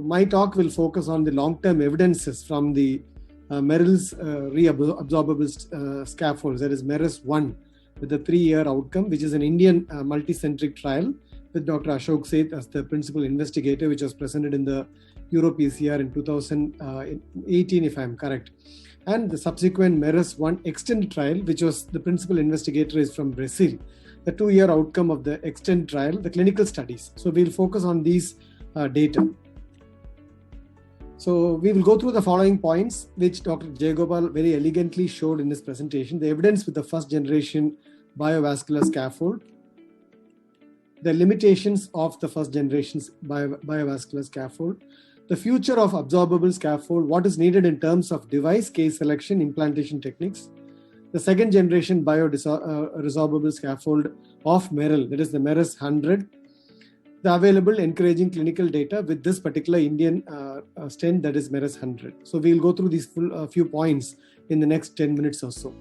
My talk will focus on the long-term evidences from the Merrill's reabsorbable scaffolds, that is MERS-1, with a 3-year outcome, which is an Indian multicentric trial with Dr. Ashok Seth as the principal investigator, which was presented in the EuroPCR in 2018, if I am correct. And the subsequent MERS-1 Extend trial, which was the principal investigator is from Brazil, the 2-year outcome of the Extend trial, the clinical studies. So we'll focus on these data. So we will go through the following points, which Dr. Jayagopal very elegantly showed in his presentation. The evidence with the first generation biovascular scaffold, the limitations of the first generation biovascular scaffold, the future of absorbable scaffold, what is needed in terms of device, case selection, implantation techniques, the second generation bioresorbable scaffold of Merrill, that is the MERS-100, the available encouraging clinical data with this particular Indian stent, that is MERS-100. So we'll go through these few points in the next 10 minutes or so.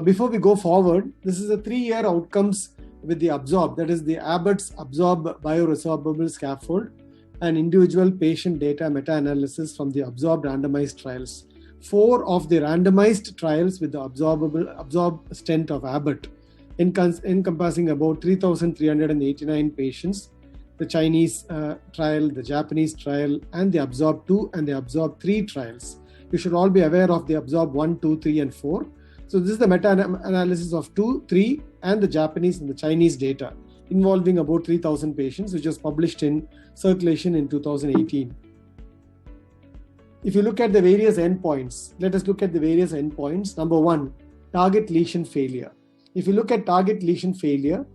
Before we go forward, this is a 3-year outcomes with the Absorb, that is the Abbott's Absorb bioresorbable scaffold, and individual patient data meta-analysis from the Absorb randomized trials. 4 of the randomized trials with the Absorb stent of Abbott, encompassing about 3,389 patients, the Chinese trial, the Japanese trial, and the Absorb 2 and the Absorb 3 trials. You should all be aware of the Absorb 1, 2, 3, and 4. So this is the meta-analysis of 2, 3, and the Japanese and the Chinese data, involving about 3,000 patients, which was published in Circulation in 2018. If you look at the various endpoints, let us look at the various endpoints. Number 1, target lesion failure. If you look at target lesion failure,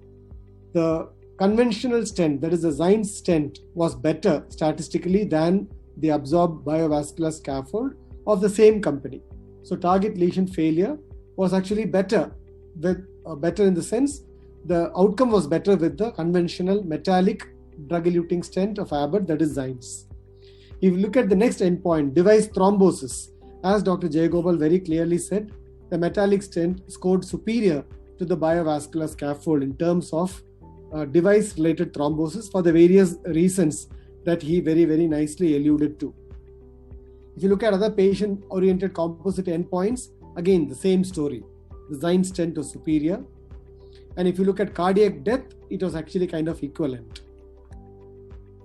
the conventional stent, that is the Zymes stent, was better statistically than the Absorb biovascular scaffold of the same company. So target lesion failure was actually better, better in the sense the outcome was better with the conventional metallic drug-eluting stent of Abbott, that is Zymes. If you look at the next endpoint, device thrombosis, as Dr. Jayagopal very clearly said, the metallic stent scored superior to the biovascular scaffold in terms of device-related thrombosis for the various reasons that he very, very nicely alluded to. If you look at other patient-oriented composite endpoints, again, the same story. The Zymes stent was superior. And if you look at cardiac death, it was actually kind of equivalent.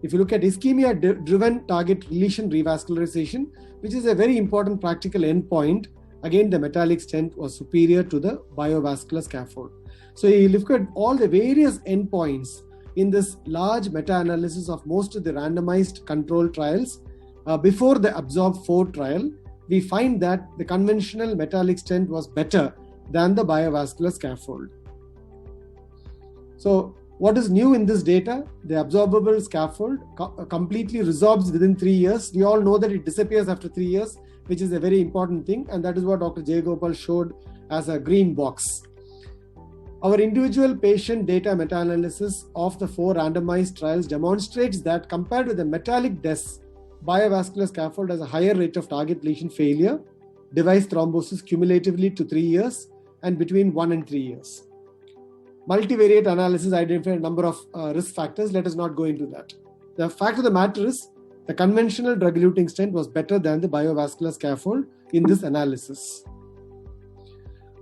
If you look at ischemia-driven target lesion revascularization, which is a very important practical endpoint, again, the metallic stent was superior to the biovascular scaffold. So you look at all the various endpoints in this large meta-analysis of most of the randomized control trials before the Absorb 4 trial, we find that the conventional metallic stent was better than the biovascular scaffold. So what is new in this data? The absorbable scaffold completely resorbs within 3 years. We all know that it disappears after 3 years, which is a very important thing, and that is what Dr. Jayagopal showed as a green box. Our individual patient data meta-analysis of the 4 randomized trials demonstrates that compared with the metallic DES, biovascular scaffold has a higher rate of target lesion failure, device thrombosis cumulatively to 3 years, and between 1 and 3 years. Multivariate analysis identified a number of risk factors. Let us not go into that. The fact of the matter is, the conventional drug-eluting stent was better than the biovascular scaffold in this analysis.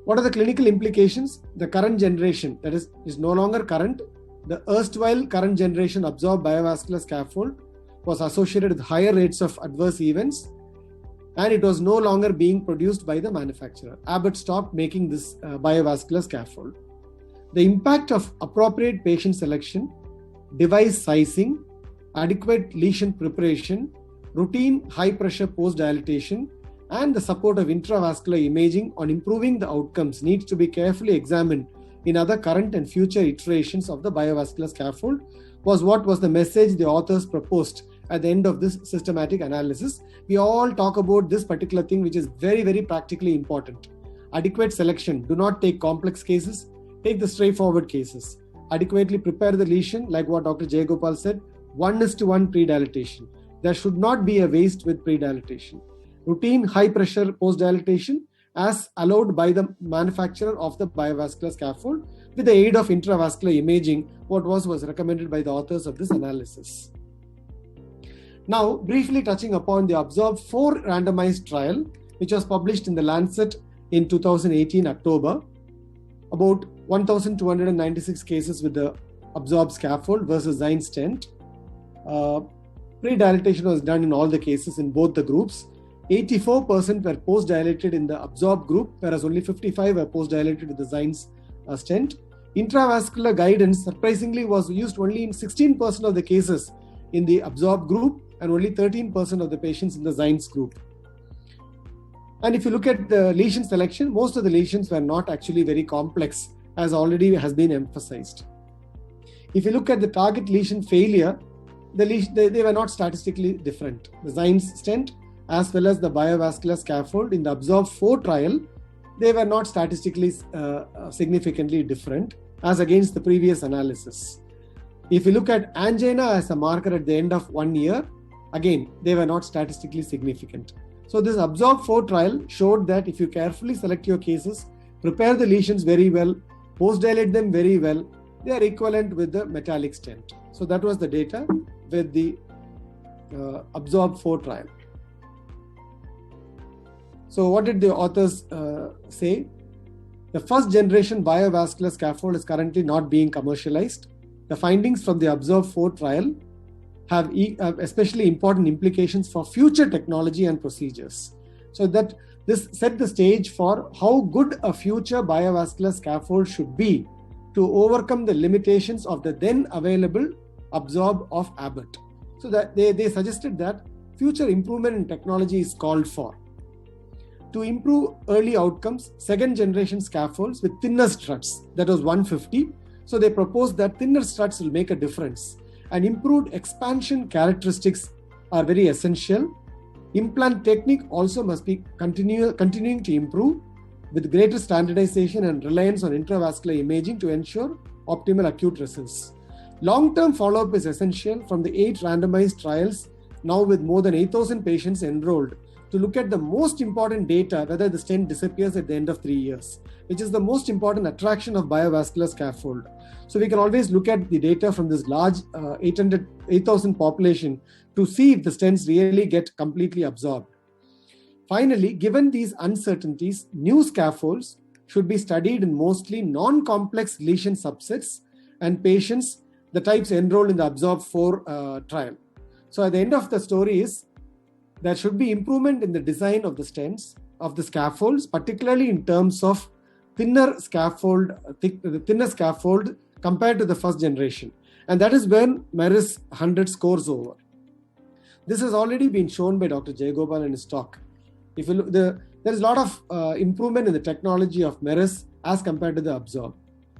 What are the clinical implications? The current generation, that is no longer current. The erstwhile current generation Absorb biovascular scaffold was associated with higher rates of adverse events, and it was no longer being produced by the manufacturer. Abbott stopped making this biovascular scaffold. The impact of appropriate patient selection, device sizing, adequate lesion preparation, routine high-pressure post-dilatation, and the support of intravascular imaging on improving the outcomes needs to be carefully examined in other current and future iterations of the biovascular scaffold was what was the message the authors proposed at the end of this systematic analysis. We all talk about this particular thing, which is very, very practically important. Adequate selection. Do not take complex cases. Take the straightforward cases. Adequately prepare the lesion, like what Dr. Jayagopal said, 1:1 pre-dilatation. There should not be a waste with pre-dilatation. Routine high-pressure post-dilatation as allowed by the manufacturer of the biovascular scaffold with the aid of intravascular imaging, what was recommended by the authors of this analysis. Now, briefly touching upon the Absorb 4 randomized trial, which was published in the Lancet in 2018 October, about 1,296 cases with the Absorb scaffold versus Zyne stent. Pre-dilatation was done in all the cases in both the groups. 84% were post-dilated in the Absorb group, whereas only 55 were post-dilated with the Zyne's stent. Intravascular guidance, surprisingly, was used only in 16% of the cases in the Absorb group and only 13% of the patients in the Zyne's group. And if you look at the lesion selection, most of the lesions were not actually very complex, as already has been emphasized. If you look at the target lesion failure, they were not statistically different. The Zyne's stent as well as the biovascular scaffold in the Absorb 4 trial, they were not statistically significantly different as against the previous analysis. If you look at angina as a marker at the end of 1 year, again, they were not statistically significant. So this Absorb 4 trial showed that if you carefully select your cases, prepare the lesions very well, post-dilate them very well, they are equivalent with the metallic stent. So that was the data with the Absorb 4 trial. So what did the authors say? The first generation biovascular scaffold is currently not being commercialized. The findings from the Absorb 4 trial have especially important implications for future technology and procedures. So that this set the stage for how good a future biovascular scaffold should be to overcome the limitations of the then available Absorb of Abbott. So that they suggested that future improvement in technology is called for. To improve early outcomes, second generation scaffolds with thinner struts, that was 150. So they proposed that thinner struts will make a difference. And improved expansion characteristics are very essential. Implant technique also must be continuing to improve with greater standardization and reliance on intravascular imaging to ensure optimal acute results. Long-term follow-up is essential from the 8 randomized trials, now with more than 8,000 patients enrolled, to look at the most important data, whether the stent disappears at the end of 3 years, which is the most important attraction of biovascular scaffold. So we can always look at the data from this large 8,000 population to see if the stents really get completely absorbed. Finally, given these uncertainties, new scaffolds should be studied in mostly non-complex lesion subsets and patients, the types enrolled in the Absorb 4 trial. So at the end of the story is, there should be improvement in the design of the stents, of the scaffolds, particularly in terms of thinner scaffold compared to the first generation. And that is when MERIS 100 scores over. This has already been shown by Dr. Jayagopal in his talk. If you look, there is a lot of improvement in the technology of MERIS as compared to the Absorb.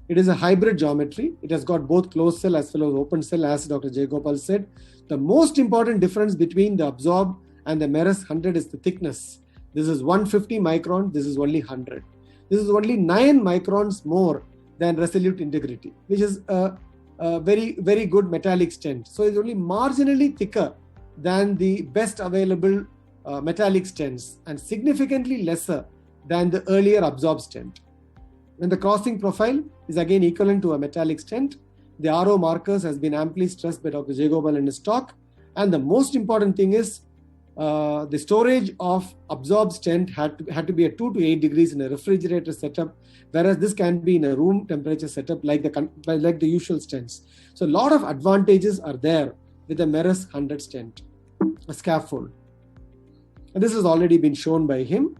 It is a hybrid geometry. It has got both closed cell as well as open cell, as Dr. Jayagopal said. The most important difference between the Absorb and the MERIS 100 is the thickness. This is 150 micron, this is only 100. This is only 9 microns more than Resolute Integrity, which is a very, very good metallic stent. So it's only marginally thicker than the best available metallic stents and significantly lesser than the earlier Absorb stent. And the crossing profile is again equivalent to a metallic stent. The RO markers has been amply stressed by Dr. Jayagopal in his talk. And the most important thing is the storage of Absorb stent had to be at 2 to 8 degrees in a refrigerator setup, whereas this can be in a room temperature setup like the usual stents. So a lot of advantages are there with the MERIS 100 stent, a scaffold. And this has already been shown by him.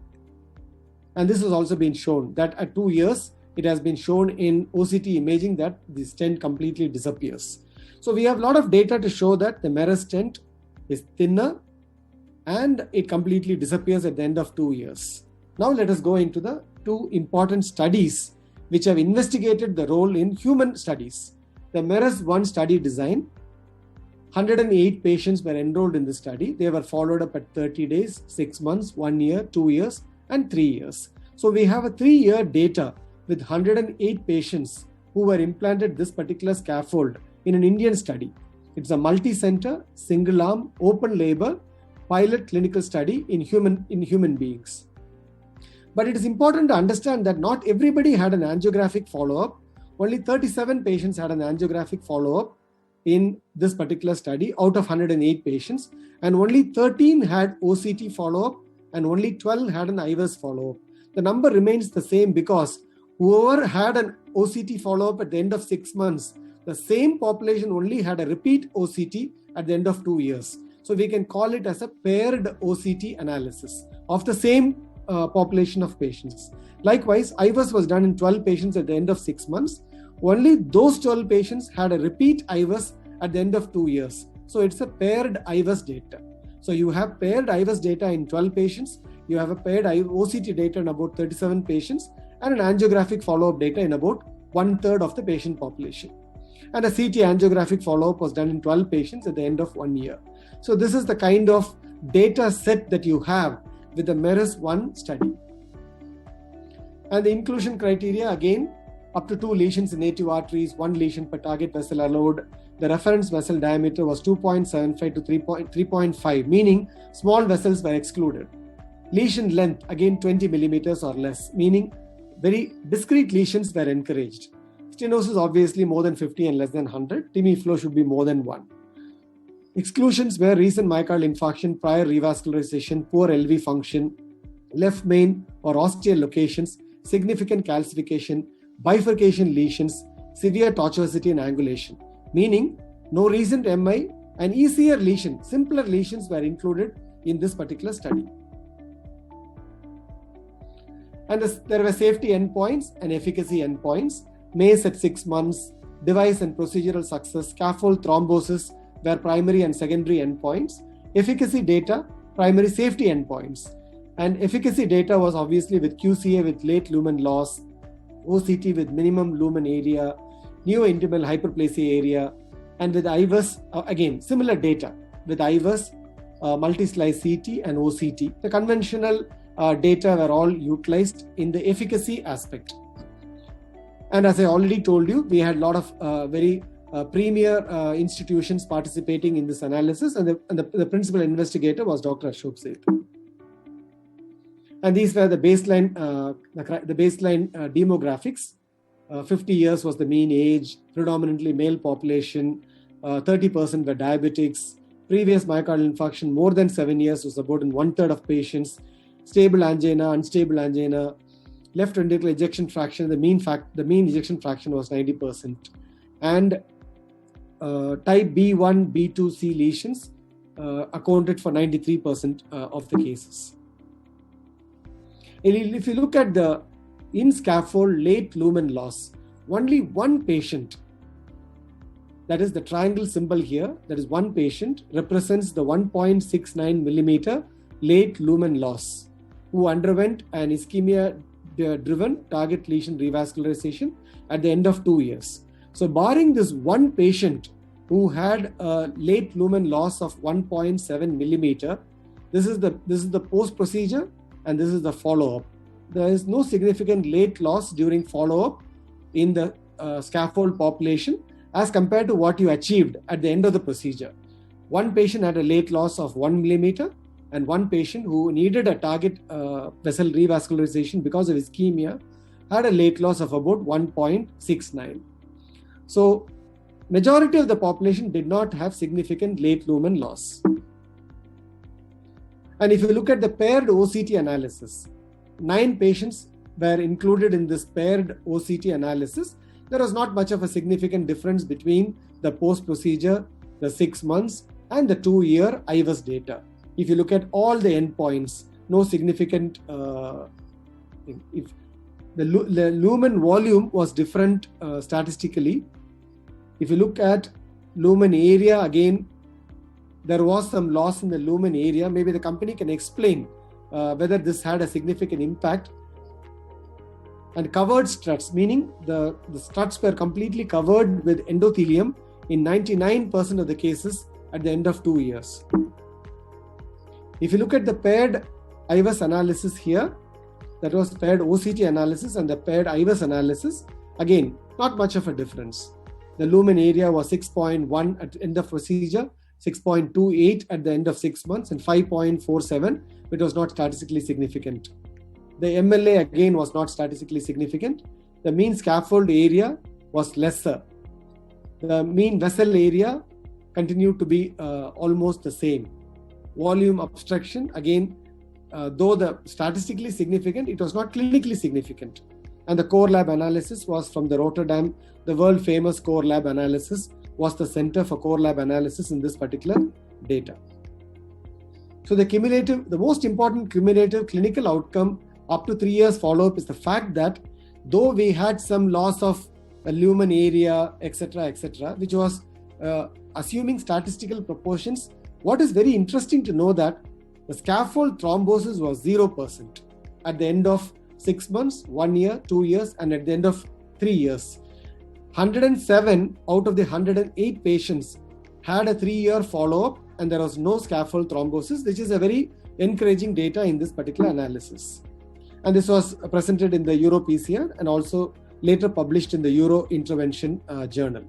And this has also been shown that at 2 years, it has been shown in OCT imaging that the stent completely disappears. So we have a lot of data to show that the MERIS stent is thinner and it completely disappears at the end of 2 years. Now let us go into the 2 important studies which have investigated the role in human studies. The MERIS 1 study design, 108 patients were enrolled in the study. They were followed up at 30 days, 6 months, 1 year, 2 years, and 3 years. So we have a 3-year data with 108 patients who were implanted this particular scaffold in an Indian study. It's a multi-center, single-arm, open-label, pilot clinical study in human beings. But it is important to understand that not everybody had an angiographic follow-up. Only 37 patients had an angiographic follow-up. in this particular study out of 108 patients, and only 13 had OCT follow-up and only 12 had an IVUS follow-up. The number remains the same because whoever had an OCT follow-up at the end of 6 months, the same population only had a repeat OCT at the end of 2 years. So we can call it as a paired OCT analysis of the same population of patients. Likewise, IVUS was done in 12 patients at the end of 6 months. Only those 12 patients had a repeat IVUS at the end of 2 years. So it's a paired IVUS data. So you have paired IVUS data in 12 patients, you have a paired OCT data in about 37 patients, and an angiographic follow-up data in about 1/3 of the patient population. And a CT angiographic follow-up was done in 12 patients at the end of 1 year. So this is the kind of data set that you have with the MERIS-1 study. And the inclusion criteria, again, up to 2 lesions in native arteries, 1 lesion per target vessel allowed. The reference vessel diameter was 2.75 to 3.5, meaning small vessels were excluded. Lesion length, again 20 millimeters or less, meaning very discrete lesions were encouraged. Stenosis obviously more than 50 and less than 100. TIMI flow should be more than 1. Exclusions were recent myocardial infarction, prior revascularization, poor LV function, left main or ostial locations, significant calcification, bifurcation lesions, severe tortuosity and angulation, meaning no recent MI and easier lesion, simpler lesions were included in this particular study. And there were safety endpoints and efficacy endpoints. MACE at 6 months, device and procedural success, scaffold thrombosis were primary and secondary endpoints. Efficacy data, primary safety endpoints. And efficacy data was obviously with QCA with late lumen loss, OCT with minimum lumen area, neointimal hyperplasia area, and with IVUS, again, similar data with IVUS, multi-slice CT and OCT. The conventional data were all utilized in the efficacy aspect. And as I already told you, we had a lot of very premier institutions participating in this analysis, and the principal investigator was Dr. Ashok Seth. And these were the baseline demographics. 50 years was the mean age, predominantly male population, 30% were diabetics, previous myocardial infarction more than 7 years was about in 1/3 of patients, stable angina, unstable angina, left ventricular ejection fraction, the mean ejection fraction was 90%. And type B1, B2C lesions accounted for 93% of the cases. If you look at the in-scaffold late lumen loss, only one patient, that is the triangle symbol here, that is one patient, represents the 1.69 millimeter late lumen loss, who underwent an ischemia-driven target lesion revascularization at the end of 2 years. So barring this one patient who had a late lumen loss of 1.7 millimeter, this is the post-procedure and this is the follow-up. There is no significant late loss during follow-up in the scaffold population as compared to what you achieved at the end of the procedure. One patient had a late loss of 1 millimeter, and one patient who needed a target vessel revascularization because of ischemia had a late loss of about 1.69. So majority of the population did not have significant late lumen loss. And if you look at the paired OCT analysis, 9 patients were included in this paired OCT analysis. There was not much of a significant difference between the post-procedure, the 6 months, and the 2-year IVUS data. If you look at all the endpoints, no significant, if the lumen volume was different statistically. If you look at lumen area, again, there was some loss in the lumen area. Maybe the company can explain whether this had a significant impact. And covered struts, meaning the struts were completely covered with endothelium in 99% of the cases at the end of 2 years. If you look at the paired IVUS analysis here, that was paired OCT analysis and the paired IVUS analysis, again, not much of a difference. The lumen area was 6.1 at the end of procedure, 6.28 at the end of 6 months, and 5.47, which was not statistically significant. The MLA again was not statistically significant. The mean scaffold area was lesser. The mean vessel area continued to be almost the same. Volume obstruction, again, though the statistically significant, it was not clinically significant. And the core lab analysis was from the Rotterdam, the world famous core lab analysis was the center for core lab analysis in this particular data. So the most important cumulative clinical outcome up to 3 years follow-up is the fact that though we had some loss of lumen area, etc., which was assuming statistical proportions, what is very interesting to know that the scaffold thrombosis was 0% at the end of 6 months, 1 year, 2 years, and at the end of 3 years. 107 out of the 108 patients had a 3-year follow-up and there was no scaffold thrombosis, which is a very encouraging data in this particular analysis. And this was presented in the EuroPCR and also later published in the Euro Intervention Journal.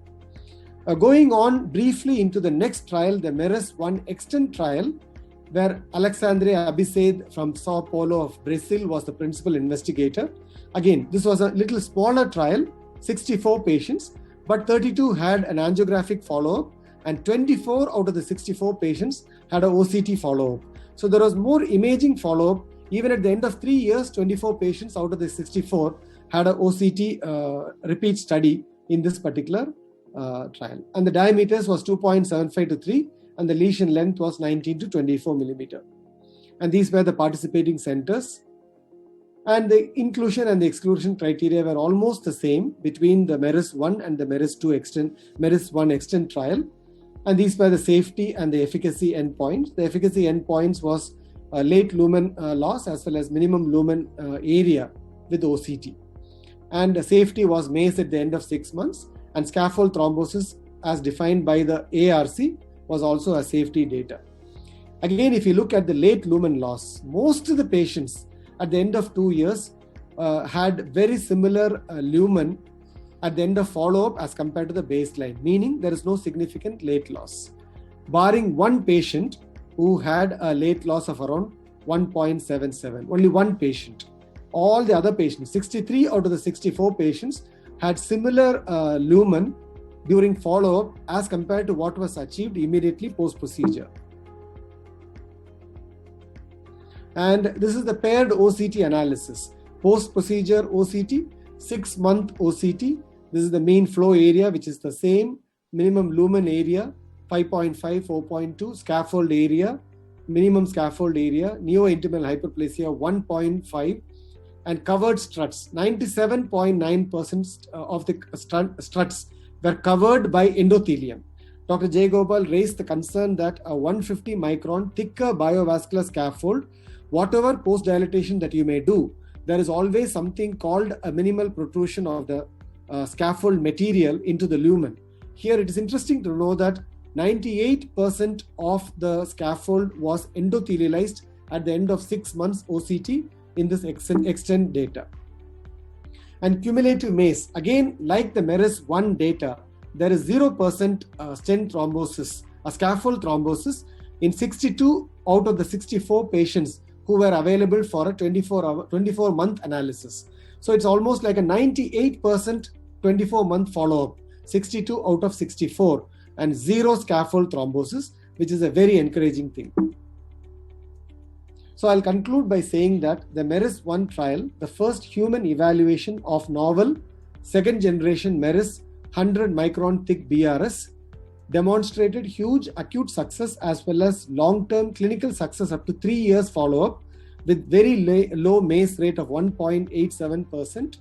Going on briefly into the next trial, the MERES-1 Extend trial, where Alexandre Abiced from Sao Paulo of Brazil was the principal investigator. Again, this was a little smaller trial, 64 patients, but 32 had an angiographic follow-up and 24 out of the 64 patients had a OCT follow-up. So there was more imaging follow-up. Even at the end of 3 years, 24 patients out of the 64 had a OCT repeat study in this particular trial. And the diameters was 2.75 to 3 and the lesion length was 19 to 24 millimeter. And these were the participating centers. And the inclusion and the exclusion criteria were almost the same between the MERES-1 and the MERES-1 Extend trial. And these were the safety and the efficacy endpoints. The efficacy endpoints was late lumen loss as well as minimum lumen area with OCT. And the safety was MACE at the end of 6 months, and scaffold thrombosis as defined by the ARC was also a safety data. Again, if you look at the late lumen loss, most of the patients at the end of 2 years had very similar lumen at the end of follow-up as compared to the baseline, meaning there is no significant late loss, barring one patient who had a late loss of around 1.77, only one patient. All the other patients, 63 out of the 64 patients, had similar lumen during follow-up as compared to what was achieved immediately post-procedure. And this is the paired OCT analysis. Post-procedure OCT, 6-month OCT. This is the mean flow area, which is the same. Minimum lumen area, 5.5, 4.2. Scaffold area, minimum scaffold area. Neo-intimal hyperplasia, 1.5. And covered struts, 97.9% of the struts were covered by endothelium. Dr. Jayagopal raised the concern that a 150 micron thicker biovascular scaffold, whatever post-dilatation that you may do, there is always something called a minimal protrusion of the scaffold material into the lumen. Here it is interesting to know that 98% of the scaffold was endothelialized at the end of 6 months OCT in this Extend data. And cumulative MACE, again, like the MERES-1 data, there is 0% stent thrombosis, a scaffold thrombosis in 62 out of the 64 patients who were available for a 24-month analysis. So it's almost like a 98% 24-month follow-up, 62 out of 64, and 0 scaffold thrombosis, which is a very encouraging thing. So I'll conclude by saying that the MERES-1 trial, the first human evaluation of novel second generation MERES 100 micron thick BRS, demonstrated huge acute success as well as long-term clinical success up to 3 years follow-up with very low MACE rate of 1.87%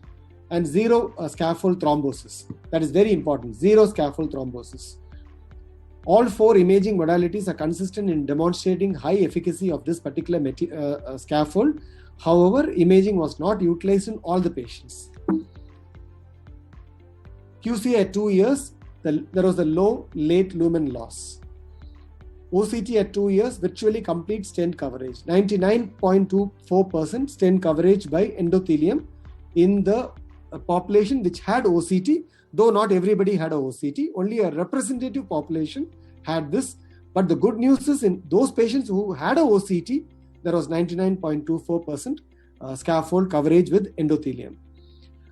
and 0 scaffold thrombosis. That is very important, 0 scaffold thrombosis. All 4 imaging modalities are consistent in demonstrating high efficacy of this particular scaffold. However, imaging was not utilized in all the patients. QC at 2 years, there was a low late lumen loss. OCT at 2 years, virtually complete stent coverage, 99.24% stent coverage by endothelium in the population which had OCT, though not everybody had a OCT, only a representative population had this. But the good news is in those patients who had a OCT, there was 99.24% scaffold coverage with endothelium.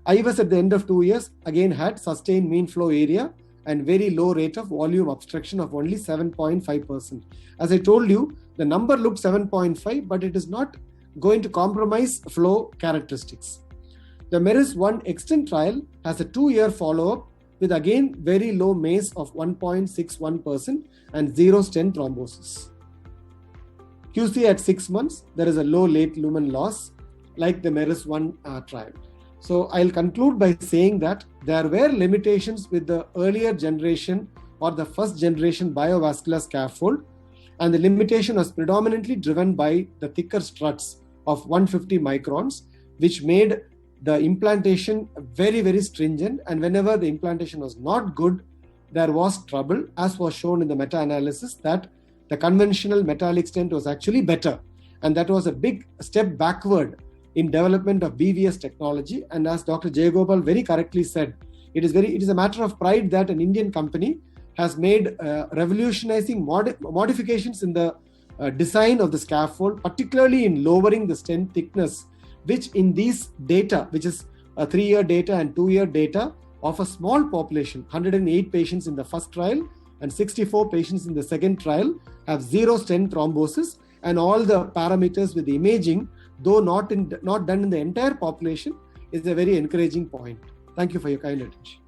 IVUS at the end of 2 years again had sustained mean flow area and very low rate of volume obstruction of only 7.5%. As I told you, the number looked 7.5, but it is not going to compromise flow characteristics. The MERIS-1 Extend trial has a 2-year follow-up with again very low MACE of 1.61% and 0 stent thrombosis. QC at 6 months, there is a low late lumen loss like the MERIS-1 trial. So I'll conclude by saying that there were limitations with the earlier generation or the first generation biovascular scaffold, and the limitation was predominantly driven by the thicker struts of 150 microns, which made the implantation very, very stringent, and whenever the implantation was not good, there was trouble, as was shown in the meta-analysis that the conventional metallic stent was actually better, and that was a big step backward in development of BVS technology. And as Dr. Jayagopal very correctly said, it is a matter of pride that an Indian company has made revolutionizing modifications in the design of the scaffold, particularly in lowering the stent thickness, which in these data, which is a 3-year data and 2-year data of a small population, 108 patients in the first trial and 64 patients in the second trial, have 0 stent thrombosis, and all the parameters with the imaging, though not done in the entire population, is a very encouraging point. Thank you for your kind attention.